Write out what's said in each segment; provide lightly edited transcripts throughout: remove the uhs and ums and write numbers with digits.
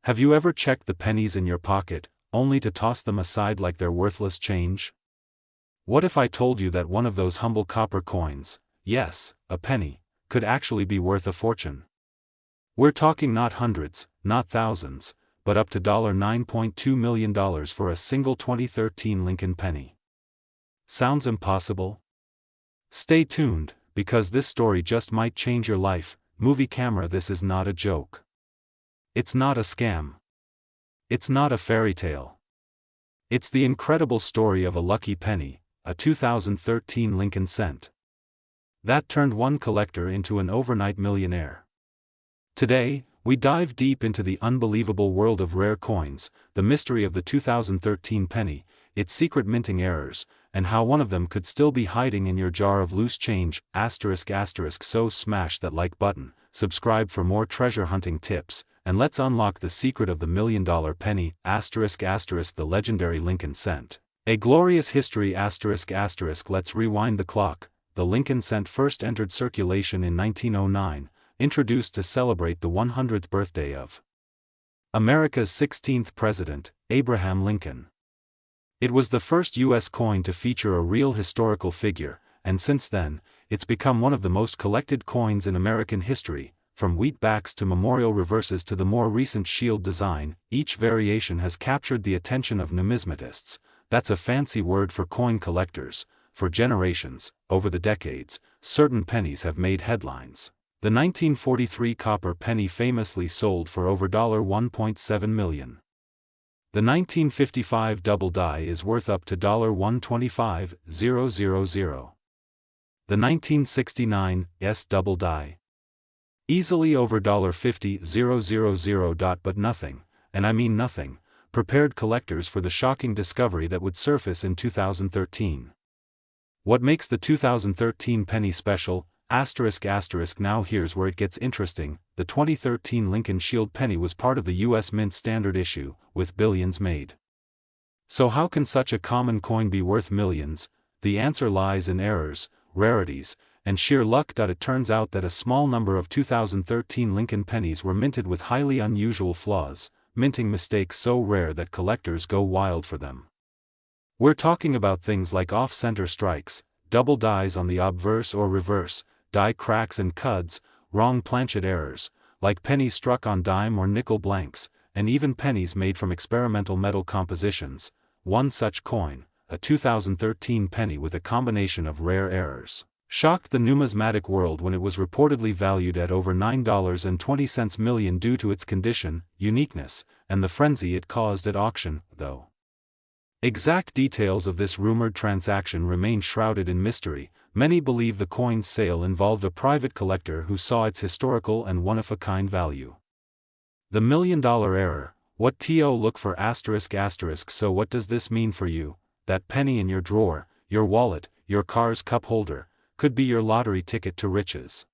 Have you ever checked the pennies in your pocket, only to toss them aside like they're worthless change? What if I told you that one of those humble copper coins, yes, a penny, could actually be worth a fortune? We're talking not hundreds, not thousands, but up to $9.2 million for a single 2013 Lincoln penny. Sounds impossible? Stay tuned, because this story just might change your life. Movie camera, this is not a joke. It's not a scam. It's not a fairy tale. It's the incredible story of a lucky penny, a 2013 Lincoln cent, that turned one collector into an overnight millionaire. Today, we dive deep into the unbelievable world of rare coins, the mystery of the 2013 penny, its secret minting errors, and how one of them could still be hiding in your jar of loose change. So smash that like button, subscribe for more treasure hunting tips, and let's unlock the secret of the $1 million penny. The legendary Lincoln cent. A glorious history. Let's rewind the clock. The Lincoln cent first entered circulation in 1909, introduced to celebrate the 100th birthday of America's 16th president, Abraham Lincoln. It was the first U.S. coin to feature a real historical figure, and since then, it's become one of the most collected coins in American history. From wheatbacks to memorial reverses to the more recent shield design, each variation has captured the attention of numismatists. That's a fancy word for coin collectors. For generations, over the decades, certain pennies have made headlines. The 1943 copper penny famously sold for over $1.7 million. The 1955 double die is worth up to $125,000. The 1969 double die, easily over $50,000. But nothing, and I mean nothing, prepared collectors for the shocking discovery that would surface in 2013. What makes the 2013 penny special? Now here's where it gets interesting. The 2013 Lincoln Shield penny was part of the U.S. Mint standard issue, with billions made. So how can such a common coin be worth millions? The answer lies in errors, rarities, and sheer luck. It turns out that a small number of 2013 Lincoln pennies were minted with highly unusual flaws, minting mistakes so rare that collectors go wild for them. We're talking about things like off-center strikes, double dies on the obverse or reverse, die cracks and cuds, wrong planchet errors, like pennies struck on dime or nickel blanks, and even pennies made from experimental metal compositions. One such coin, a 2013 penny with a combination of rare errors, shocked the numismatic world when it was reportedly valued at over $9.20 million due to its condition, uniqueness, and the frenzy it caused at auction, though exact details of this rumored transaction remain shrouded in mystery. Many believe the coin's sale involved a private collector who saw its historical and one-of-a-kind value. The $1 million error. What to look for? So what does this mean for you? That penny in your drawer, your wallet, your car's cup holder, could be your lottery ticket to riches.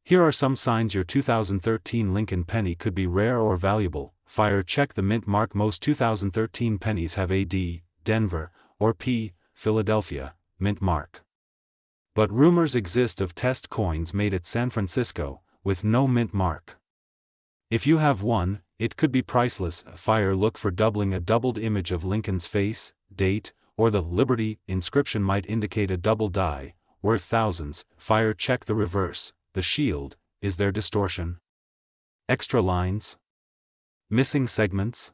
Here are some signs your 2013 Lincoln penny could be rare or valuable. Fire. Check the mint mark. Most 2013 pennies have a D, Denver, or P, Philadelphia, mint mark. But rumors exist of test coins made at San Francisco, with no mint mark. If you have one, it could be priceless. Fire. Look for doubling. A doubled image of Lincoln's face, date, or the Liberty inscription might indicate a double die, worth thousands. Fire. Check the reverse, the shield. Is there distortion? Extra lines? Missing segments?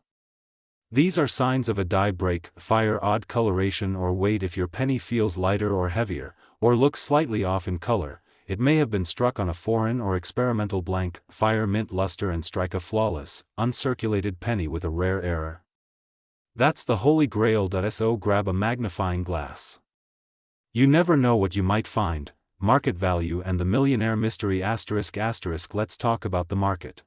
These are signs of a die break. Fire. Odd coloration or weight. If your penny feels lighter or heavier, or looks slightly off in color, it may have been struck on a foreign or experimental blank. Fire. Mint luster and strike. A flawless, uncirculated penny with a rare error. That's the holy grail. So grab a magnifying glass. You never know what you might find. Market value and the millionaire mystery. Let's talk about the market.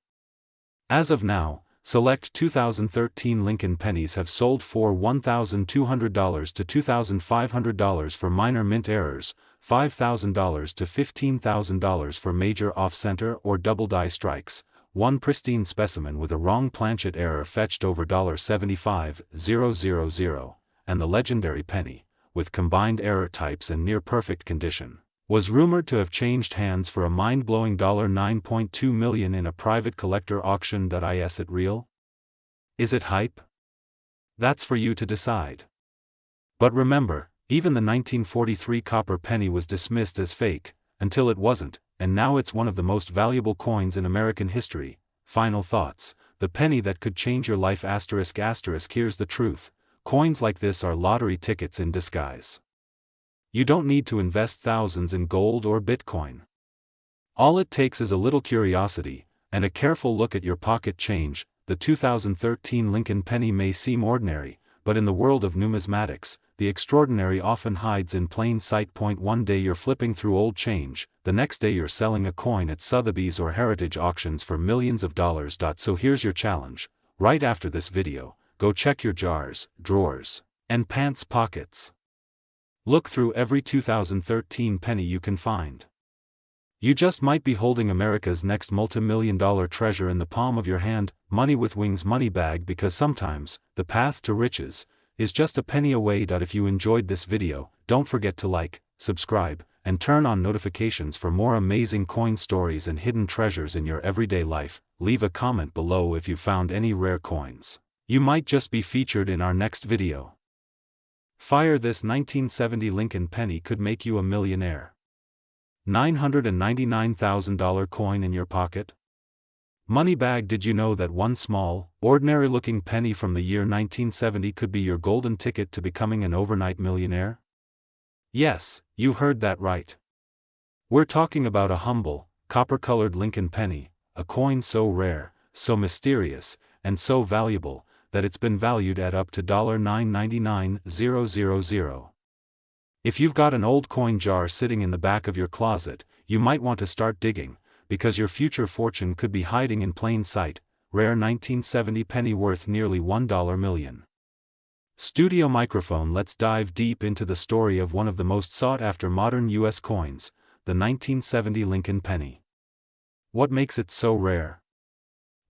As of now, select 2013 Lincoln pennies have sold for $1,200 to $2,500 for minor mint errors, $5,000 to $15,000 for major off-center or double die strikes. One pristine specimen with a wrong planchet error fetched over $75,000, and the legendary penny, with combined error types and near-perfect condition, was rumored to have changed hands for a mind-blowing $9.2 million in a private collector auction. Is it real? Is it hype? That's for you to decide. But remember, even the 1943 copper penny was dismissed as fake, until it wasn't, and now it's one of the most valuable coins in American history. Final thoughts: the penny that could change your life. Here's the truth: coins like this are lottery tickets in disguise. You don't need to invest thousands in gold or Bitcoin. All it takes is a little curiosity, and a careful look at your pocket change. The 2013 Lincoln penny may seem ordinary, but in the world of numismatics, the extraordinary often hides in plain sight. One day you're flipping through old change, the next day you're selling a coin at Sotheby's or Heritage auctions for millions of dollars. So here's your challenge: right after this video, go check your jars, drawers, and pants pockets. Look through every 2013 penny you can find. You just might be holding America's next multi-million-dollar treasure in the palm of your hand. Money with wings money bag, because sometimes the path to riches is just a penny away. If you enjoyed this video, don't forget to like, subscribe, and turn on notifications for more amazing coin stories and hidden treasures in your everyday life. Leave a comment below if you found any rare coins. You might just be featured in our next video. Fire! This 1970 Lincoln penny could make you a millionaire. $999,000 coin in your pocket? Moneybag, did you know that one small, ordinary-looking penny from the year 1970 could be your golden ticket to becoming an overnight millionaire? Yes, you heard that right. We're talking about a humble, copper-colored Lincoln penny, a coin so rare, so mysterious, and so valuable, that it's been valued at up to $999,000. If you've got an old coin jar sitting in the back of your closet, you might want to start digging, because your future fortune could be hiding in plain sight. Rare 1970 penny worth nearly $1 million. Studio microphone. Let's dive deep into the story of one of the most sought-after modern U.S. coins, the 1970 Lincoln penny. What makes it so rare?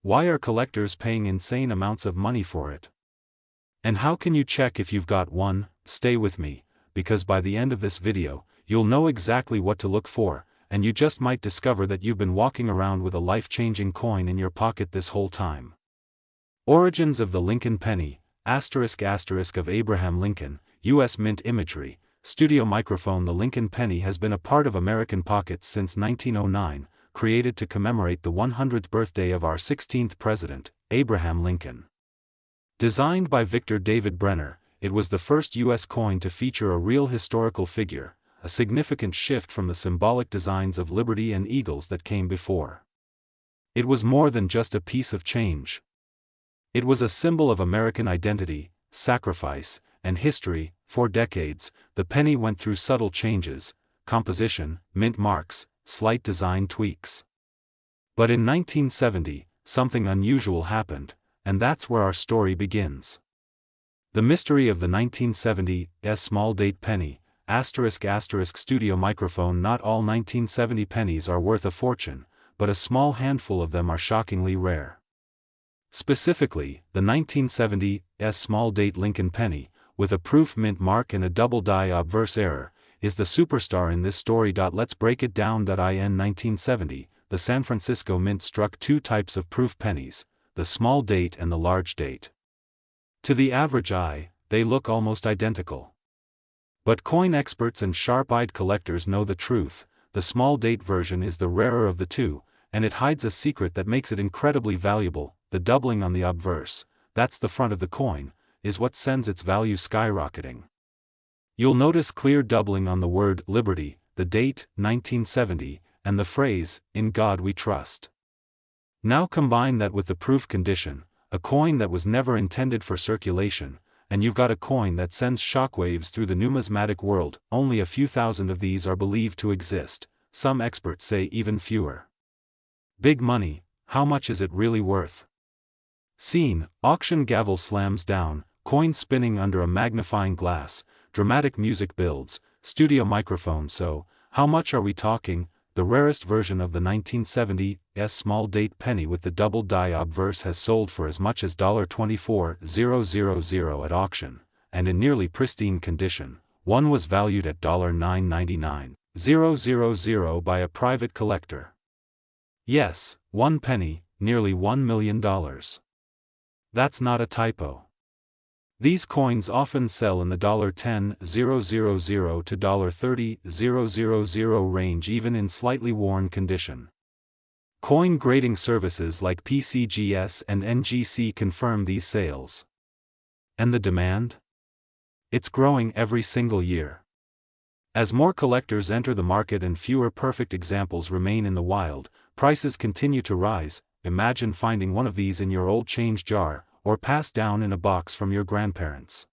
Why are collectors paying insane amounts of money for it? And how can you check if you've got one? Stay with me, because by the end of this video, you'll know exactly what to look for, and you just might discover that you've been walking around with a life-changing coin in your pocket this whole time. Origins of the Lincoln penny, *** of Abraham Lincoln, U.S. Mint imagery, studio microphone. The Lincoln penny has been a part of American pockets since 1909, created to commemorate the 100th birthday of our 16th president, Abraham Lincoln. Designed by Victor David Brenner, it was the first U.S. coin to feature a real historical figure, a significant shift from the symbolic designs of liberty and eagles that came before. It was more than just a piece of change. It was a symbol of American identity, sacrifice, and history. For decades, the penny went through subtle changes: composition, mint marks, slight design tweaks. But in 1970, something unusual happened, and that's where our story begins. The mystery of the 1970 small date penny, *** studio microphone. Not all 1970 pennies are worth a fortune, but a small handful of them are shockingly rare. Specifically, the 1970 small date Lincoln penny, with a proof mint mark and a double die obverse error, is the superstar in this story. Let's break it down. In 1970, the San Francisco Mint struck two types of proof pennies, the small date and the large date. To the average eye, they look almost identical. But coin experts and sharp-eyed collectors know the truth: the small date version is the rarer of the two, and it hides a secret that makes it incredibly valuable. The doubling on the obverse, that's the front of the coin, is what sends its value skyrocketing. You'll notice clear doubling on the word liberty, the date, 1970, and the phrase, "In God We Trust." Now combine that with the proof condition, a coin that was never intended for circulation, and you've got a coin that sends shockwaves through the numismatic world. Only a few thousand of these are believed to exist, some experts say even fewer. Big money, how much is it really worth? Scene: auction gavel slams down, coin spinning under a magnifying glass, dramatic music builds, studio microphone. So, how much are we talking? The rarest version of the 1970 small date penny with the double die obverse has sold for as much as $24,000 at auction, and in nearly pristine condition, one was valued at $999,000 by a private collector. Yes, one penny, nearly $1 million. That's not a typo. These coins often sell in the $10,000 to $30,000 range, even in slightly worn condition. Coin grading services like PCGS and NGC confirm these sales. And the demand? It's growing every single year. As more collectors enter the market and fewer perfect examples remain in the wild, prices continue to rise. Imagine finding one of these in your old change jar, or passed down in a box from your grandparents.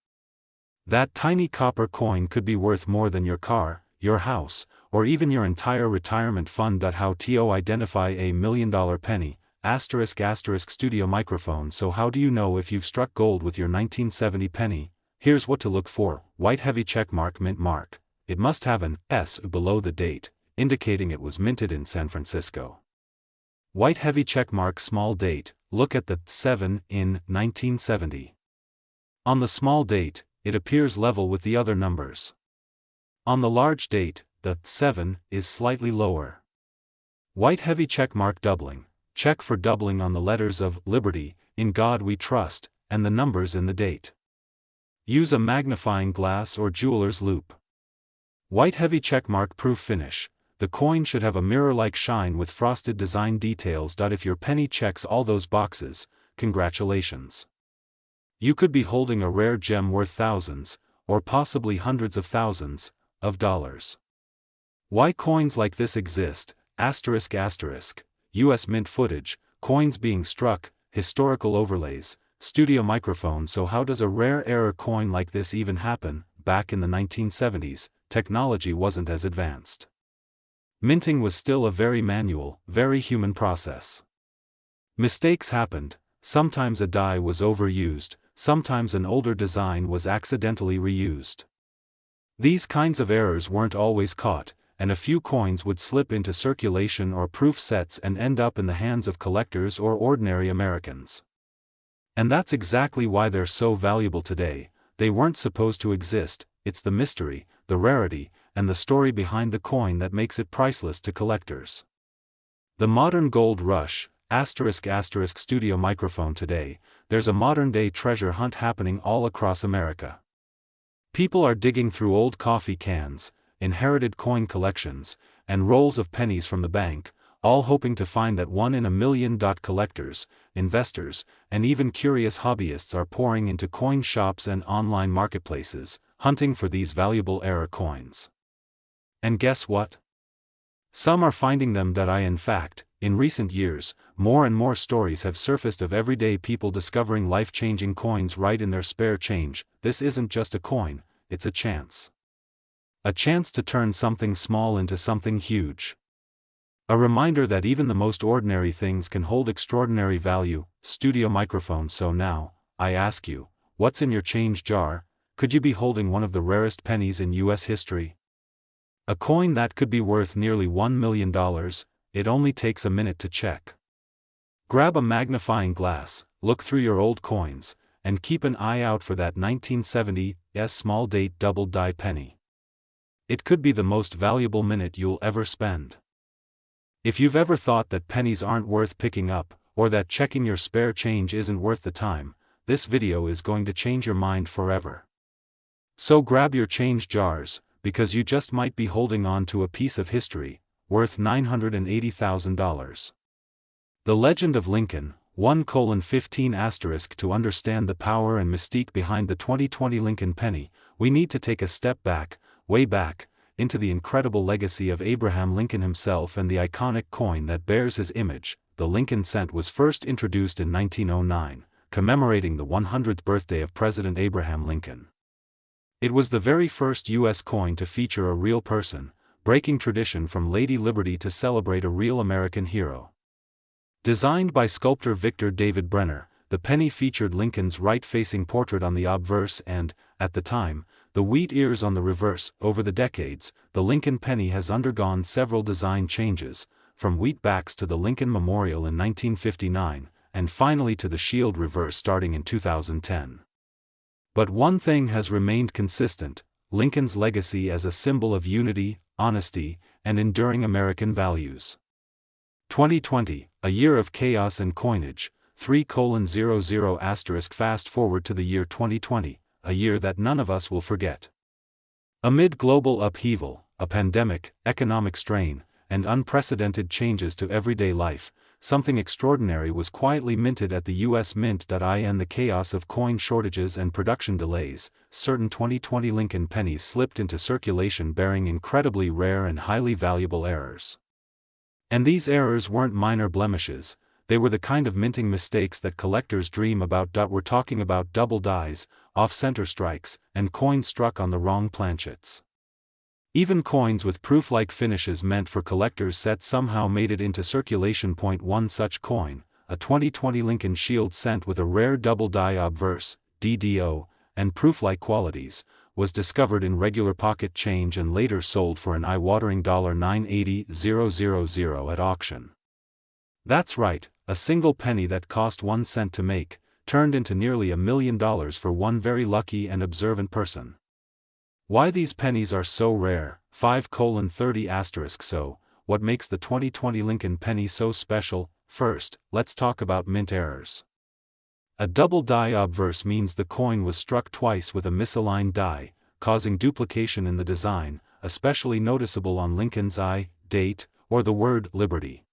That tiny copper coin could be worth more than your car, your house, or even your entire retirement fund. How to identify a $1 million penny? Studio microphone. So how do you know if you've struck gold with your 1970 penny? Here's what to look for: white heavy checkmark, mint mark. It must have an S below the date, indicating it was minted in San Francisco. White heavy checkmark, small date. Look at the 7 in 1970. On the small date, it appears level with the other numbers. On the large date, the 7 is slightly lower. White heavy checkmark, doubling. Check for doubling on the letters of Liberty, In God We Trust, and the numbers in the date. Use a magnifying glass or jeweler's loupe. White heavy checkmark, proof finish. The coin should have a mirror-like shine with frosted design details. If your penny checks all those boxes, congratulations. You could be holding a rare gem worth thousands, or possibly hundreds of thousands, of dollars. Why coins like this exist? U.S. Mint footage, coins being struck, historical overlays, studio microphone. So how does a rare error coin like this even happen? Back in the 1970s, technology wasn't as advanced. Minting was still a very manual, very human process. Mistakes happened. Sometimes a die was overused, sometimes an older design was accidentally reused. These kinds of errors weren't always caught, and a few coins would slip into circulation or proof sets and end up in the hands of collectors or ordinary Americans. And that's exactly why they're so valuable today. They weren't supposed to exist. It's the mystery, the rarity, and the story behind the coin that makes it priceless to collectors. The modern gold rush, studio microphone. Today, there's a modern-day treasure hunt happening all across America. People are digging through old coffee cans, inherited coin collections, and rolls of pennies from the bank, all hoping to find that 1 in a million. Collectors, investors, and even curious hobbyists are pouring into coin shops and online marketplaces, hunting for these valuable error coins. And guess what? Some are finding them. In fact, in recent years, more and more stories have surfaced of everyday people discovering life-changing coins right in their spare change. This isn't just a coin, it's a chance. A chance to turn something small into something huge. A reminder that even the most ordinary things can hold extraordinary value. Studio microphone. So now, I ask you, what's in your change jar? Could you be holding one of the rarest pennies in U.S. history? A coin that could be worth nearly $1 million, it only takes a minute to check. Grab a magnifying glass, look through your old coins, and keep an eye out for that 1970 small date double die penny. It could be the most valuable minute you'll ever spend. If you've ever thought that pennies aren't worth picking up, or that checking your spare change isn't worth the time, this video is going to change your mind forever. So grab your change jars, because you just might be holding on to a piece of history, worth $980,000. The Legend of Lincoln, 1:15 To understand the power and mystique behind the 2020 Lincoln penny, we need to take a step back, way back, into the incredible legacy of Abraham Lincoln himself and the iconic coin that bears his image. The Lincoln cent was first introduced in 1909, commemorating the 100th birthday of President Abraham Lincoln. It was the very first U.S. coin to feature a real person, breaking tradition from Lady Liberty to celebrate a real American hero. Designed by sculptor Victor David Brenner, the penny featured Lincoln's right-facing portrait on the obverse and, at the time, the wheat ears on the reverse. Over the decades, the Lincoln penny has undergone several design changes, from wheat backs to the Lincoln Memorial in 1959, and finally to the shield reverse starting in 2010. But one thing has remained consistent: Lincoln's legacy as a symbol of unity, honesty, and enduring American values. 2020, a year of chaos and coinage, 3:00 fast forward to the year 2020, a year that none of us will forget. Amid global upheaval, a pandemic, economic strain, and unprecedented changes to everyday life, something extraordinary was quietly minted at the U.S. Mint. In the chaos of coin shortages and production delays, certain 2020 Lincoln pennies slipped into circulation bearing incredibly rare and highly valuable errors. And these errors weren't minor blemishes, they were the kind of minting mistakes that collectors dream about. We're talking about double dies, off-center strikes, and coins struck on the wrong planchets. Even coins with proof-like finishes meant for collectors' sets somehow made it into circulation. One such coin, a 2020 Lincoln Shield cent with a rare double die obverse, DDO, and proof-like qualities, was discovered in regular pocket change and later sold for an eye-watering $980,000 at auction. That's right, a single penny that cost 1 cent to make, turned into nearly $1 million for one very lucky and observant person. Why these pennies are so rare, 5:30 So, what makes the 2020 Lincoln penny so special? First, let's talk about mint errors. A double die obverse means the coin was struck twice with a misaligned die, causing duplication in the design, especially noticeable on Lincoln's eye, date, or the word Liberty.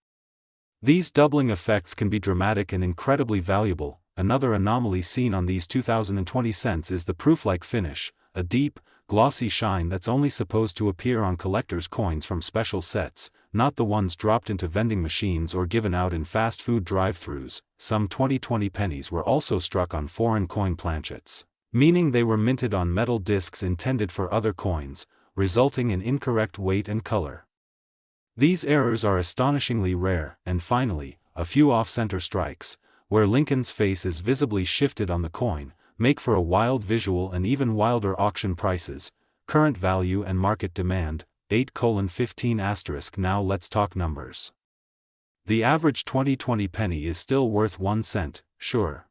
These doubling effects can be dramatic and incredibly valuable. Another anomaly seen on these 2020 cents is the proof-like finish, a deep, glossy shine that's only supposed to appear on collectors' coins from special sets, not the ones dropped into vending machines or given out in fast food drive-thrus. Some 2020 pennies were also struck on foreign coin planchets, meaning they were minted on metal discs intended for other coins, resulting in incorrect weight and color. These errors are astonishingly rare. And finally, a few off-center strikes, where Lincoln's face is visibly shifted on the coin, make for a wild visual and even wilder auction prices. Current value and market demand, 8:15. Now let's talk numbers. The average 2020 penny is still worth 1 cent, sure.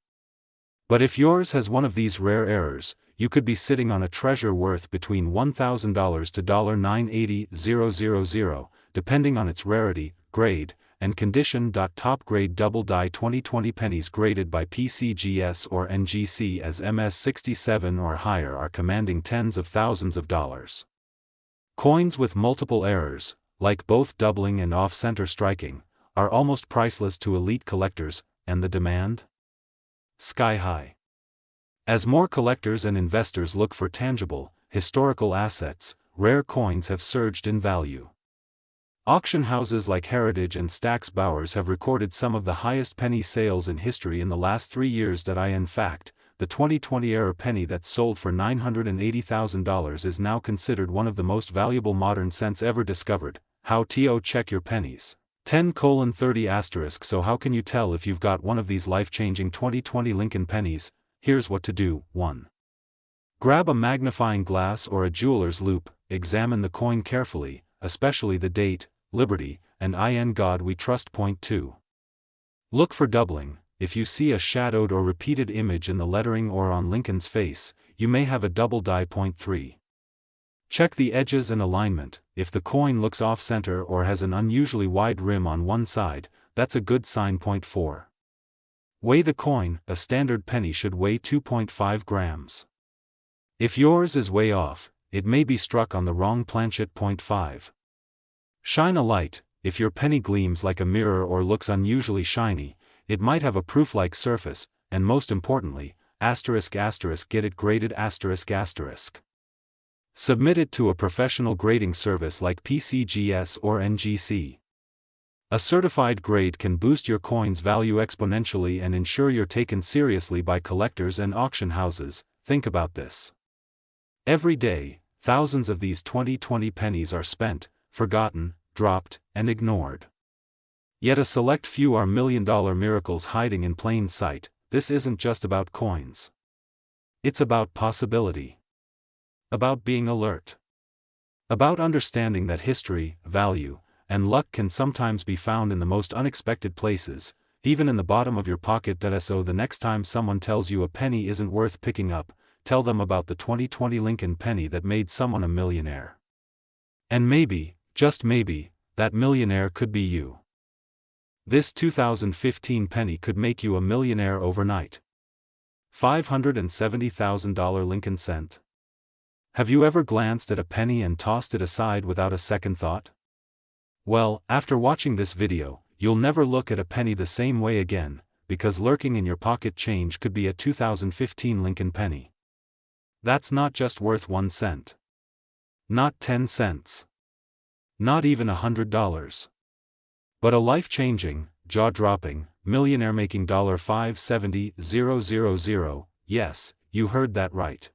But if yours has one of these rare errors, you could be sitting on a treasure worth between $1,000 to $980,000, depending on its rarity, grade, and condition. Top grade double die 2020 pennies graded by PCGS or NGC as MS67 or higher are commanding tens of thousands of dollars. Coins with multiple errors, like both doubling and off-center striking, are almost priceless to elite collectors, and the demand? Sky high. As more collectors and investors look for tangible, historical assets, rare coins have surged in value. Auction houses like Heritage and Stack's Bowers have recorded some of the highest penny sales in history in the last 3 years. In fact, the 2020 era penny that sold for $980,000 is now considered one of the most valuable modern cents ever discovered. How to check your pennies? 10:30. So how can you tell if you've got one of these life-changing 2020 Lincoln pennies? Here's what to do. 1. Grab a magnifying glass or a jeweler's loupe, examine the coin carefully, especially the date, Liberty, and in God we trust. 2. Look for doubling. If you see a shadowed or repeated image in the lettering or on Lincoln's face, you may have a double die. 3. Check the edges and alignment. If the coin looks off-center or has an unusually wide rim on one side, that's a good sign. 4. Weigh the coin. A standard penny should weigh 2.5 grams. If yours is way off, it may be struck on the wrong planchet. 5. Shine a light. If your penny gleams like a mirror or looks unusually shiny, it might have a proof-like surface, and most importantly, get it graded. Submit it to a professional grading service like PCGS or NGC. A certified grade can boost your coin's value exponentially and ensure you're taken seriously by collectors and auction houses. Think about this. Every day, thousands of these 2020 pennies are spent, forgotten, dropped, and ignored. Yet a select few are million-dollar miracles hiding in plain sight. This isn't just about coins. It's about possibility. About being alert. About understanding that history, value, and luck can sometimes be found in the most unexpected places, even in the bottom of your pocket. So the next time someone tells you a penny isn't worth picking up, tell them about the 2020 Lincoln penny that made someone a millionaire. And maybe, just maybe, that millionaire could be you. This 2015 penny could make you a millionaire overnight. $570,000 Lincoln cent. Have you ever glanced at a penny and tossed it aside without a second thought? Well, after watching this video, you'll never look at a penny the same way again, because lurking in your pocket change could be a 2015 Lincoln penny. That's not just worth 1 cent. Not 10 cents. Not even $100. But a life-changing, jaw-dropping, millionaire-making $570,000, yes, you heard that right.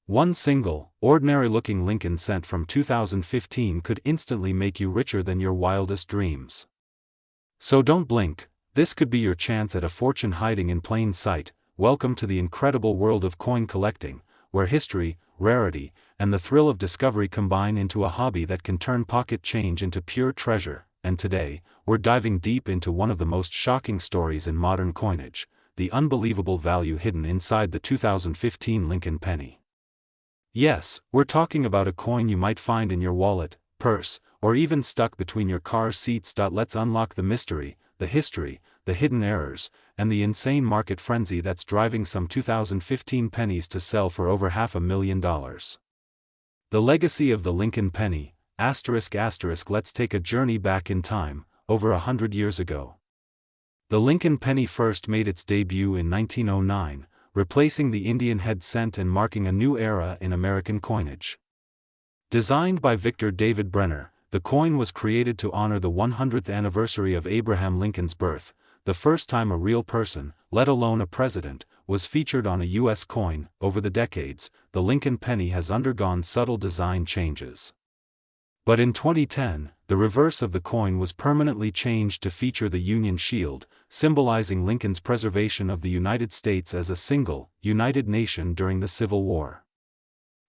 One single, ordinary-looking Lincoln cent from 2015 could instantly make you richer than your wildest dreams. So don't blink, this could be your chance at a fortune hiding in plain sight. Welcome to the incredible world of coin collecting, where history, rarity, and the thrill of discovery combine into a hobby that can turn pocket change into pure treasure. And today, we're diving deep into one of the most shocking stories in modern coinage, the unbelievable value hidden inside the 2015 Lincoln penny. Yes, we're talking about a coin you might find in your wallet, purse, or even stuck between your car seats. Let's unlock the mystery, the history, the hidden errors, and the insane market frenzy that's driving some 2015 pennies to sell for over $500,000. The legacy of the Lincoln penny, ****. Let's take a journey back in time, over 100 years ago. The Lincoln penny first made its debut in 1909, replacing the Indian head cent and marking a new era in American coinage. Designed by Victor David Brenner, the coin was created to honor the 100th anniversary of Abraham Lincoln's birth, the first time a real person, let alone a president, was featured on a U.S. coin. Over the decades, the Lincoln penny has undergone subtle design changes. But in 2010, the reverse of the coin was permanently changed to feature the Union Shield, symbolizing Lincoln's preservation of the United States as a single, united nation during the Civil War.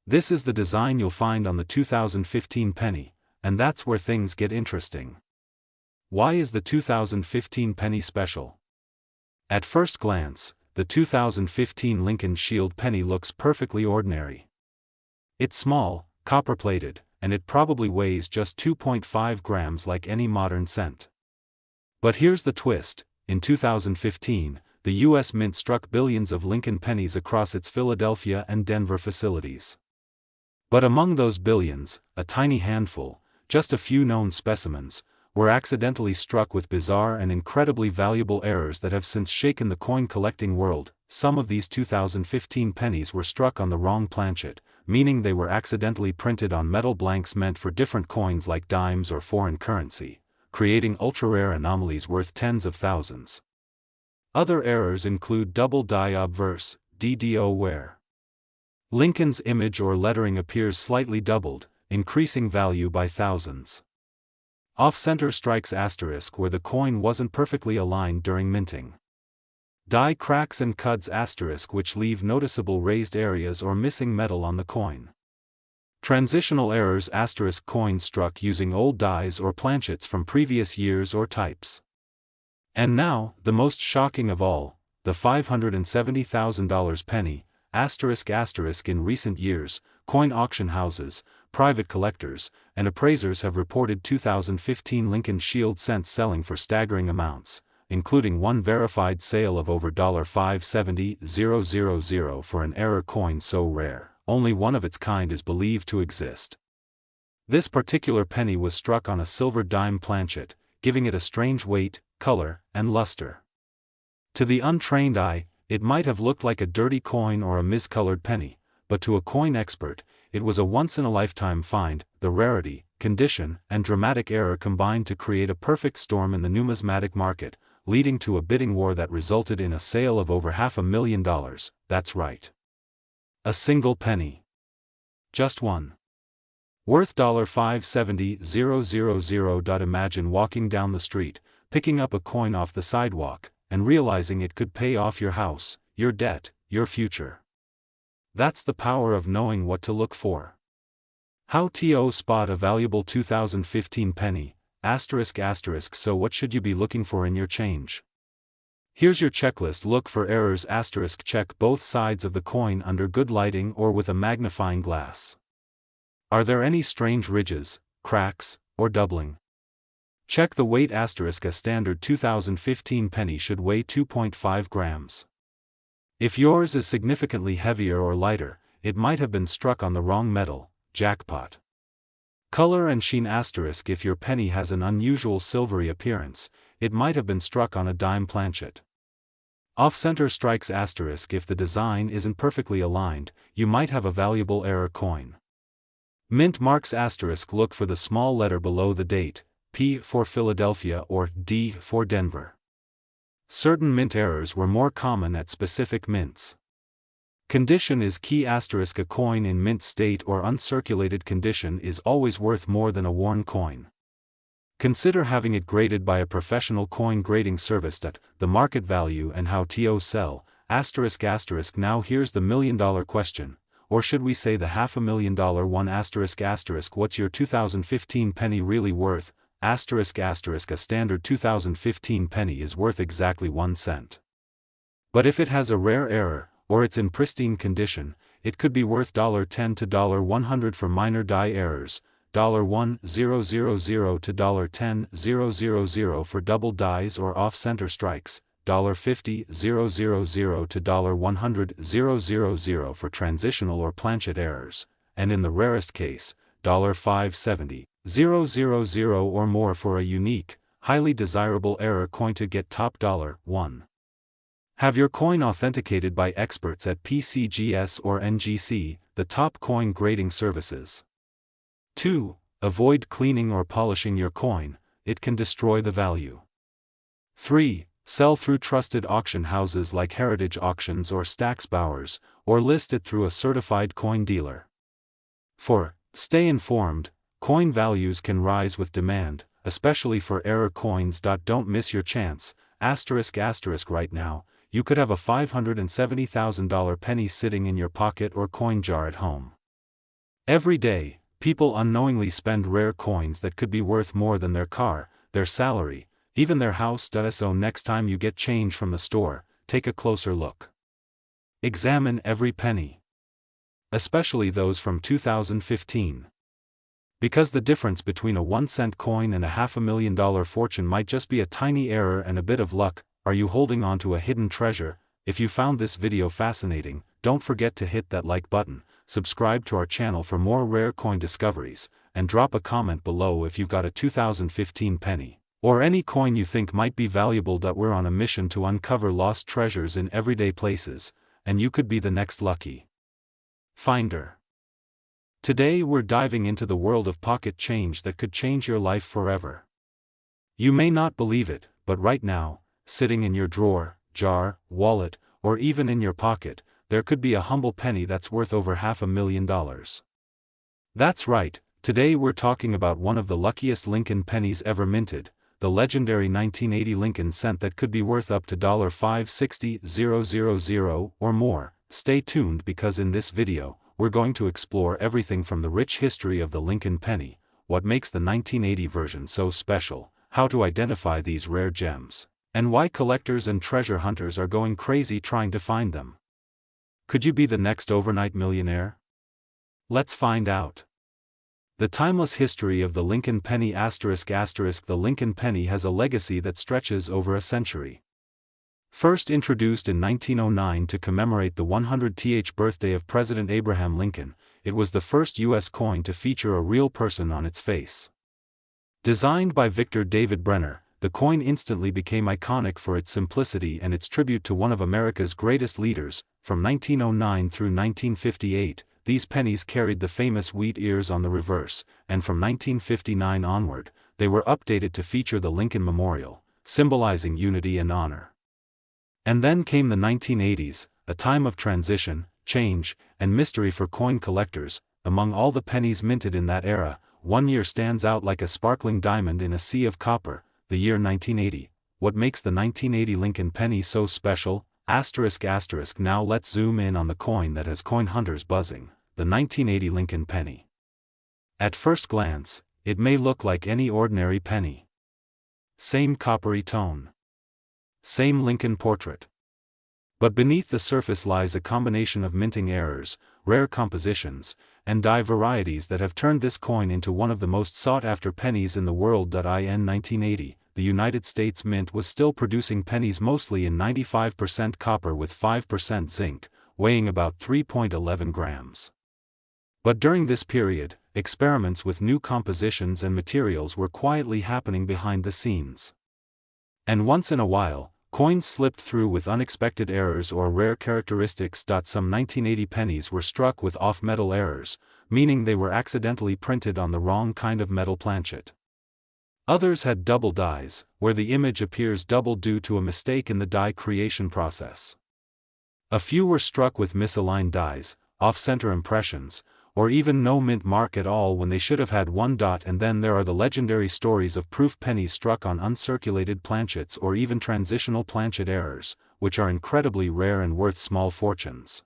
This is the design you'll find on the 2015 penny, and that's where things get interesting. Why is the 2015 penny special? At first glance, the 2015 Lincoln Shield penny looks perfectly ordinary. It's small, copper-plated, and it probably weighs just 2.5 grams like any modern cent. But here's the twist: in 2015, the U.S. Mint struck billions of Lincoln pennies across its Philadelphia and Denver facilities. But among those billions, a tiny handful, just a few known specimens, were accidentally struck with bizarre and incredibly valuable errors that have since shaken the coin collecting world. Some of these 2015 pennies were struck on the wrong planchet, meaning they were accidentally printed on metal blanks meant for different coins like dimes or foreign currency, creating ultra-rare anomalies worth tens of thousands. Other errors include double die obverse, DDO, where Lincoln's image or lettering appears slightly doubled, increasing value by thousands. Off-center strikes ***, where the coin wasn't perfectly aligned during minting. Die cracks and cuts ***, which leave noticeable raised areas or missing metal on the coin. Transitional errors ***, coins struck using old dies or planchets from previous years or types. And now, the most shocking of all, the $570,000 penny, ***. In recent years, coin auction houses, private collectors, and appraisers have reported 2015 Lincoln Shield cents selling for staggering amounts, including one verified sale of over $570,000 for an error coin so rare, only one of its kind is believed to exist. This particular penny was struck on a silver dime planchet, giving it a strange weight, color, and luster. To the untrained eye, it might have looked like a dirty coin or a miscolored penny, but to a coin expert, it was a once-in-a-lifetime find. The rarity, condition, and dramatic error combined to create a perfect storm in the numismatic market, leading to a bidding war that resulted in a sale of over $500,000. That's right. A single penny. Just one. Worth $570,000. Imagine walking down the street, picking up a coin off the sidewalk, and realizing it could pay off your house, your debt, your future. That's the power of knowing what to look for. How to spot a valuable 2015 penny, ***. So what should you be looking for in your change? Here's your checklist. Look for errors ***. Check both sides of the coin under good lighting or with a magnifying glass. Are there any strange ridges, cracks, or doubling? Check the weight. A standard 2015 penny should weigh 2.5 grams. If yours is significantly heavier or lighter, it might have been struck on the wrong metal. Jackpot. Color and sheen. If your penny has an unusual silvery appearance, it might have been struck on a dime planchet. Off-center strikes. If the design isn't perfectly aligned, you might have a valuable error coin. Mint marks. Look for the small letter below the date, P for Philadelphia or D for Denver. Certain mint errors were more common at specific mints. Condition is key. A coin in mint state or uncirculated condition is always worth more than a worn coin. Consider having it graded by a professional coin grading service at the market value and how to sell. Now here's the $1,000,000 question, or should we say the $500,000 one? What's your 2015 penny really worth? A standard 2015 penny is worth exactly 1 cent. But if it has a rare error, or it's in pristine condition, it could be worth $10 to $100 for minor die errors, $1,000 to $10,000 for double dies or off-center strikes, $50,000 to $100,000 for transitional or planchet errors, and in the rarest case, $570,000 or more for a unique, highly desirable error coin. To get top $1. Have your coin authenticated by experts at PCGS or NGC, the top coin grading services. 2. Avoid cleaning or polishing your coin, it can destroy the value. 3. Sell through trusted auction houses like Heritage Auctions or Stack's Bowers, or list it through a certified coin dealer. 4. Stay informed, coin values can rise with demand, especially for error coins. Don't miss your chance. Right now, you could have a $570,000 penny sitting in your pocket or coin jar at home. Every day, people unknowingly spend rare coins that could be worth more than their car, their salary, even their house. So next time you get change from the store, take a closer look. Examine every penny. Especially those from 2015. Because the difference between a 1-cent coin and a $500,000 fortune might just be a tiny error and a bit of luck. Are you holding on to a hidden treasure? If you found this video fascinating, don't forget to hit that like button, subscribe to our channel for more rare coin discoveries, and drop a comment below if you've got a 2015 penny, or any coin you think might be valuable. We're on a mission to uncover lost treasures in everyday places, and you could be the next lucky finder. Today we're diving into the world of pocket change that could change your life forever. You may not believe it, but right now, sitting in your drawer, jar, wallet, or even in your pocket, there could be a humble penny that's worth over $500,000. That's right, today we're talking about one of the luckiest Lincoln pennies ever minted, the legendary 1980 Lincoln cent that could be worth up to $560,000 or more. Stay tuned because in this video, we're going to explore everything from the rich history of the Lincoln penny, what makes the 1980 version so special, how to identify these rare gems, and why collectors and treasure hunters are going crazy trying to find them. Could you be the next overnight millionaire? Let's find out. The timeless history of the Lincoln penny. The Lincoln penny has a legacy that stretches over a century. First introduced in 1909 to commemorate the 100th birthday of President Abraham Lincoln, it was the first U.S. coin to feature a real person on its face. Designed by Victor David Brenner, the coin instantly became iconic for its simplicity and its tribute to one of America's greatest leaders. From 1909 through 1958, these pennies carried the famous wheat ears on the reverse, and from 1959 onward, they were updated to feature the Lincoln Memorial, symbolizing unity and honor. And then came the 1980s, a time of transition, change, and mystery for coin collectors. Among all the pennies minted in that era, one year stands out like a sparkling diamond in a sea of copper, the year 1980. What makes the 1980 Lincoln penny so special? Now let's zoom in on the coin that has coin hunters buzzing, the 1980 Lincoln penny. At first glance, it may look like any ordinary penny. Same coppery tone. Same Lincoln portrait. But beneath the surface lies a combination of minting errors, rare compositions, and die varieties that have turned this coin into one of the most sought-after pennies in the world. In 1980, the United States Mint was still producing pennies mostly in 95% copper with 5% zinc, weighing about 3.11 grams. But during this period, experiments with new compositions and materials were quietly happening behind the scenes. And once in a while, coins slipped through with unexpected errors or rare characteristics. Some 1980 pennies were struck with off-metal errors, meaning they were accidentally printed on the wrong kind of metal planchet. Others had double dies, where the image appears double due to a mistake in the die creation process. A few were struck with misaligned dies, off-center impressions, or even no mint mark at all when they should have had one dot. And then there are the legendary stories of proof pennies struck on uncirculated planchets or even transitional planchet errors, which are incredibly rare and worth small fortunes.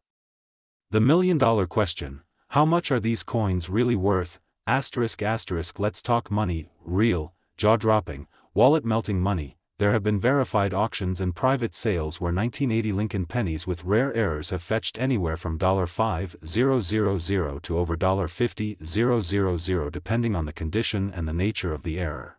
The million-dollar question: how much are these coins really worth? Let's talk money, real, jaw-dropping, wallet-melting money. There have been verified auctions and private sales where 1980 Lincoln pennies with rare errors have fetched anywhere from $5,000 to over $50,000 depending on the condition and the nature of the error.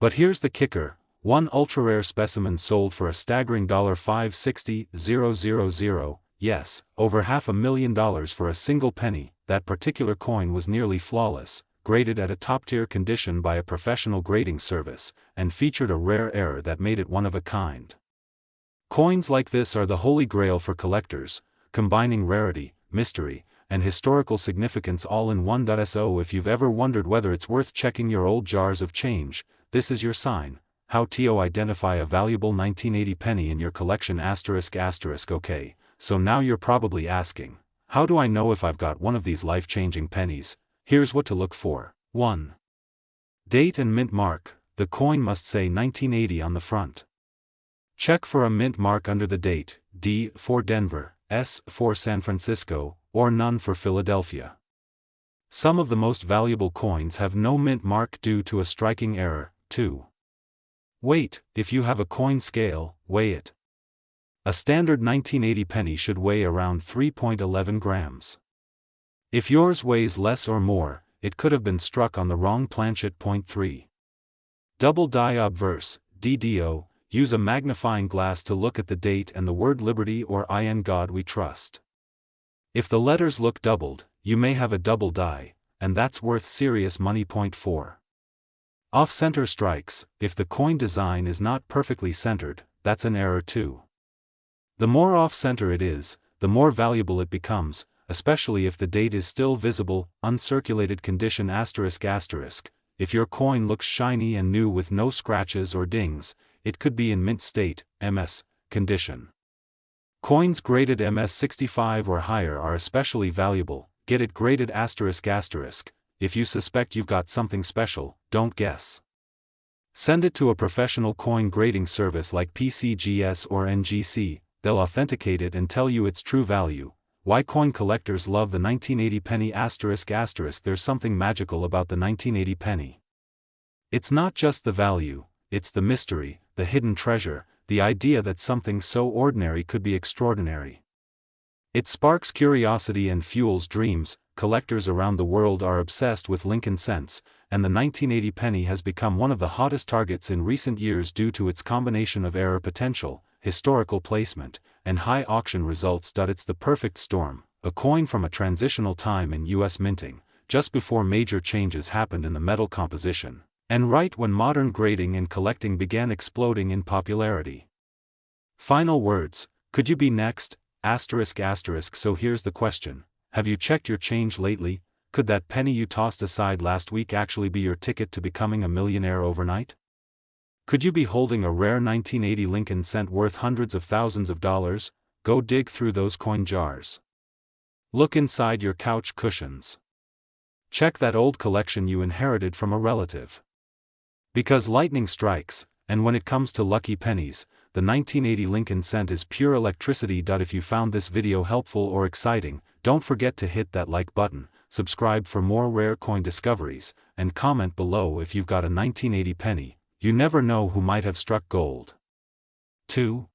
But here's the kicker: one ultra-rare specimen sold for a staggering $560,000, yes, over $500,000 for a single penny. That particular coin was nearly flawless, graded at a top-tier condition by a professional grading service, and featured a rare error that made it one of a kind. Coins like this are the holy grail for collectors, combining rarity, mystery, and historical significance all in one. So if you've ever wondered whether it's worth checking your old jars of change, this is your sign. How to identify a valuable 1980 penny in your collection? Okay, so now you're probably asking, how do I know if I've got one of these life-changing pennies? Here's what to look for. 1. Date and mint mark. The coin must say 1980 on the front. Check for a mint mark under the date, D for Denver, S for San Francisco, or none for Philadelphia. Some of the most valuable coins have no mint mark due to a striking error. 2. Weight. If you have a coin scale, weigh it. A standard 1980 penny should weigh around 3.11 grams. If yours weighs less or more, it could have been struck on the wrong planchet. 3. Double die obverse, DDO. Use a magnifying glass to look at the date and the word Liberty or In God We Trust. If the letters look doubled, you may have a double die, and that's worth serious money. 4. Off-center strikes. If the coin design is not perfectly centered, that's an error too. The more off-center it is, the more valuable it becomes, especially if the date is still visible. Uncirculated condition. If your coin looks shiny and new with no scratches or dings, it could be in mint state, MS, condition. Coins graded MS 65 or higher are especially valuable. Get it graded. If you suspect you've got something special, don't guess. Send it to a professional coin grading service like PCGS or NGC. They'll authenticate it and tell you its true value. Why coin collectors love the 1980 penny. There's something magical about the 1980 penny. It's not just the value, it's the mystery, the hidden treasure, the idea that something so ordinary could be extraordinary. It sparks curiosity and fuels dreams. Collectors around the world are obsessed with Lincoln cents, and the 1980 penny has become one of the hottest targets in recent years due to its combination of error potential, historical placement, and high auction results. It's the perfect storm, a coin from a transitional time in U.S. minting, just before major changes happened in the metal composition, and right when modern grading and collecting began exploding in popularity. Final words: could you be next? So here's the question: have you checked your change lately? Could that penny you tossed aside last week actually be your ticket to becoming a millionaire overnight? Could you be holding a rare 1980 Lincoln cent worth hundreds of thousands of dollars? Go dig through those coin jars. Look inside your couch cushions. Check that old collection you inherited from a relative. Because lightning strikes, and when it comes to lucky pennies, the 1980 Lincoln cent is pure electricity. If you found this video helpful or exciting, don't forget to hit that like button, subscribe for more rare coin discoveries, and comment below if you've got a 1980 penny. You never know who might have struck gold. 2.